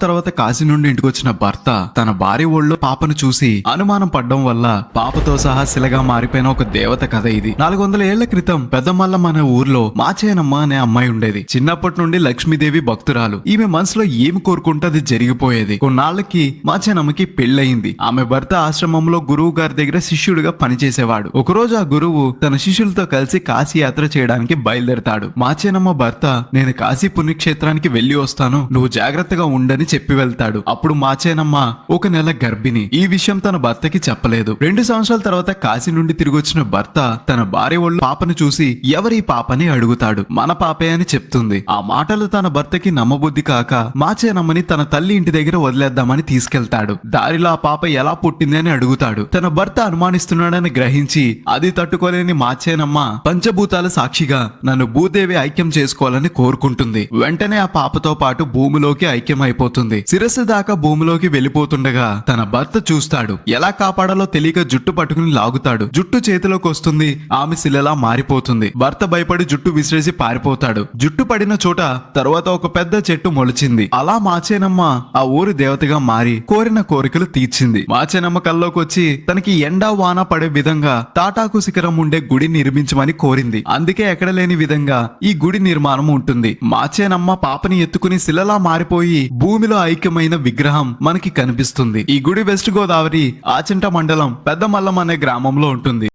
తర్వాత కాశీ నుండి ఇంటికొచ్చిన భర్త తన భార్య ఒళ్ళో పాపను చూసి అనుమానం పడ్డం వల్ల పాపతో సహా శిలగా మారిపోయిన ఒక దేవత కథ ఇది. 400 ఏళ్ల క్రితం పెద్దమల్లమ్మ అనే ఊర్లో మాచేనమ్మ అనే అమ్మాయి ఉండేది. చిన్నప్పటి నుండి లక్ష్మీదేవి భక్తురాలు. ఈమె మనసులో ఏమి కోరుకుంటే అది జరిగిపోయేది. కొన్నాళ్లకి మాచేనమ్మకి పెళ్లయింది. ఆమె భర్త ఆశ్రమంలో గురువు గారి దగ్గర శిష్యుడిగా పనిచేసేవాడు. ఒకరోజు ఆ గురువు తన శిష్యులతో కలిసి కాశీ యాత్ర చేయడానికి బయలుదేరతాడు. మాచేనమ్మ భర్త, నేను కాశీ పుణ్యక్షేత్రానికి వెళ్లి వస్తాను, నువ్వు జాగ్రత్తగా ఉండని చెప్పి వెళ్తాడు. అప్పుడు మాచేనమ్మ 1 నెల గర్భిణి. ఈ విషయం తన భర్తకి చెప్పలేదు. 2 సంవత్సరాల తర్వాత కాశీ నుండి తిరిగి వచ్చిన భర్త తన భార్య ఒళ్ళు పాపను చూసి ఎవరి పాపని అడుగుతాడు. మన పాపే అని చెప్తుంది. ఆ మాటలు తన భర్తకి నమ్మబుద్ధి కాక మాచేనమ్మని తన తల్లి ఇంటి దగ్గర వదిలేద్దామని తీసుకెళ్తాడు. దారిలో ఆ పాప ఎలా పుట్టింది అని అడుగుతాడు. తన భర్త అనుమానిస్తున్నాడని గ్రహించి అది తట్టుకోలేని మాచేనమ్మ పంచభూతాల సాక్షిగా నన్ను భూదేవి ఐక్యం చేసుకోవాలని కోరుకుంటుంది. వెంటనే ఆ పాపతో పాటు భూమిలోకి ఐక్యం అయిపోతుంది. శిరస్సు దాకా భూమిలోకి వెళ్లిపోతుండగా తన భర్త చూస్తాడు. ఎలా కాపాడాలో తెలియక జుట్టు పట్టుకుని లాగుతాడు. జుట్టు చేతిలోకి వస్తుంది. ఆమె శిలలా మారిపోతుంది. భర్త భయపడి జుట్టు విసిరేసి పారిపోతాడు. జుట్టు పడిన చోట తర్వాత ఒక పెద్ద చెట్టు మొలిచింది. అలా మాచేనమ్మ ఆ ఊరి దేవతగా మారి కోరిన కోరికలు తీర్చింది. మాచేనమ్మ కల్లోకి వచ్చి తనకి ఎండా వాన పడే విధంగా తాటాకు శిఖరం ఉండే గుడి నిర్మించమని కోరింది. అందుకే ఎక్కడ లేని విధంగా ఈ గుడి నిర్మాణం ఉంటుంది. మాచేనమ్మ పాపని ఎత్తుకుని శిలలా మారిపోయి భూమిలో ఐక్యమైన విగ్రహం మనకి కనిపిస్తుంది. ఈ గుడి వెస్ట్ గోదావరి ఆచంట మండలం పెద్దమల్లం అనే గ్రామంలో ఉంటుంది.